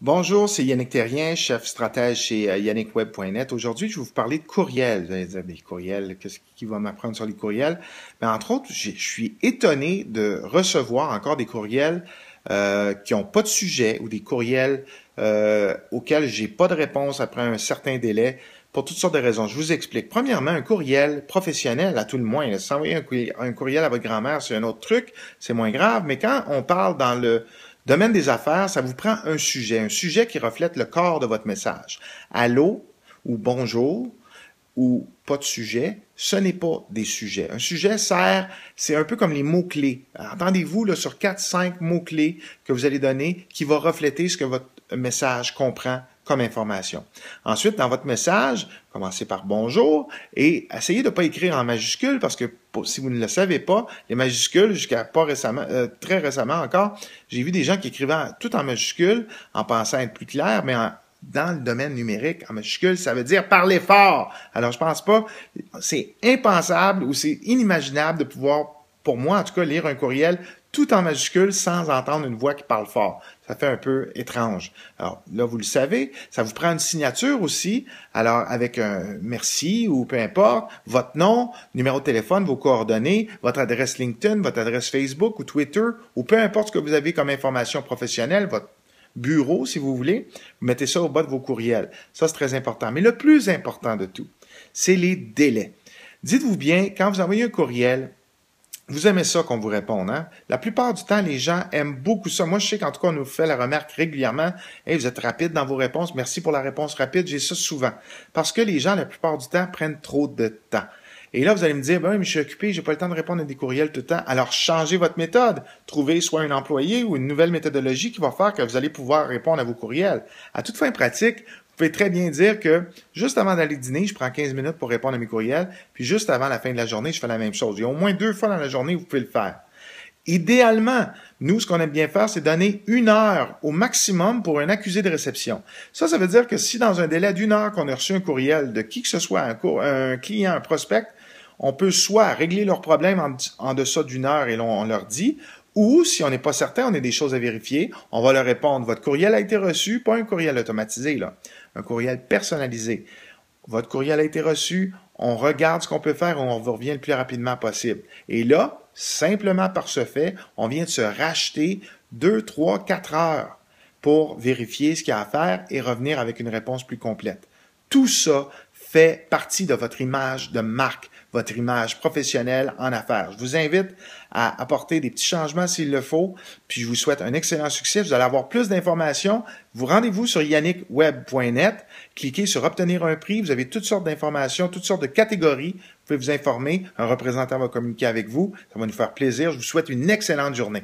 Bonjour, c'est Yannick Terrien, chef stratège chez yannickweb.net. Aujourd'hui, je vais vous parler de courriels. Vous allez dire, des courriels, qu'est-ce qui va m'apprendre sur les courriels? Ben, entre autres, je suis étonné de recevoir encore des courriels qui n'ont pas de sujet ou des courriels auxquels j'ai pas de réponse après un certain délai pour toutes sortes de raisons. Je vous explique. Premièrement, un courriel professionnel, à tout le moins. S'envoyer un courriel à votre grand-mère, c'est un autre truc, c'est moins grave. Mais quand on parle dans le domaine des affaires, ça vous prend un sujet qui reflète le corps de votre message. Allô ou bonjour ou pas de sujet, ce n'est pas des sujets. Un sujet sert, c'est un peu comme les mots-clés. Entendez-vous là, sur 4-5 mots-clés que vous allez donner qui va refléter ce que votre message comprend comme information. Ensuite, dans votre message, commencez par bonjour et essayez de ne pas écrire en majuscules parce que si vous ne le savez pas, les majuscules, jusqu'à pas récemment, très récemment encore, j'ai vu des gens qui écrivaient tout en majuscules en pensant être plus clair, mais dans le domaine numérique, en majuscule, ça veut dire parler fort. Alors, je pense pas, c'est impensable ou c'est inimaginable de pouvoir, pour moi en tout cas, lire un courriel tout en majuscule sans entendre une voix qui parle fort. Ça fait un peu étrange. Alors là, vous le savez, ça vous prend une signature aussi. Alors, avec un merci ou peu importe, votre nom, numéro de téléphone, vos coordonnées, votre adresse LinkedIn, votre adresse Facebook ou Twitter, ou peu importe ce que vous avez comme information professionnelle, votre bureau, si vous voulez, vous mettez ça au bas de vos courriels. Ça, c'est très important. Mais le plus important de tout, c'est les délais. Dites-vous bien, quand vous envoyez un courriel, vous aimez ça qu'on vous réponde, hein? La plupart du temps, les gens aiment beaucoup ça. Moi, je sais qu'en tout cas, on nous fait la remarque régulièrement. Hey, vous êtes rapide dans vos réponses. Merci pour la réponse rapide. J'ai ça souvent. Parce que les gens, la plupart du temps, prennent trop de temps. Et là, vous allez me dire, ben, mais je suis occupé, j'ai pas le temps de répondre à des courriels tout le temps. Alors, changez votre méthode. Trouvez soit un employé ou une nouvelle méthodologie qui va faire que vous allez pouvoir répondre à vos courriels. À toute fin pratique, vous pouvez très bien dire que juste avant d'aller dîner, je prends 15 minutes pour répondre à mes courriels, puis juste avant la fin de la journée, je fais la même chose. Il y a au moins 2 fois dans la journée où vous pouvez le faire. Idéalement, nous, ce qu'on aime bien faire, c'est donner 1 heure au maximum pour un accusé de réception. Ça veut dire que si dans un délai d'1 heure qu'on a reçu un courriel de qui que ce soit, un client, un prospect, on peut soit régler leurs problèmes en deçà d'1 heure et on leur dit, ou, si on n'est pas certain, on a des choses à vérifier, on va leur répondre, votre courriel a été reçu, pas un courriel automatisé, là, un courriel personnalisé. Votre courriel a été reçu, on regarde ce qu'on peut faire et on vous revient le plus rapidement possible. Et là, simplement par ce fait, on vient de se racheter 2, 3, 4 heures pour vérifier ce qu'il y a à faire et revenir avec une réponse plus complète. Tout ça fait partie de votre image de marque, votre image professionnelle en affaires. Je vous invite à apporter des petits changements s'il le faut, puis je vous souhaite un excellent succès. Vous allez avoir plus d'informations. Vous rendez-vous sur yannickweb.net, cliquez sur obtenir un prix. Vous avez toutes sortes d'informations, toutes sortes de catégories. Vous pouvez vous informer. Un représentant va communiquer avec vous. Ça va nous faire plaisir. Je vous souhaite une excellente journée.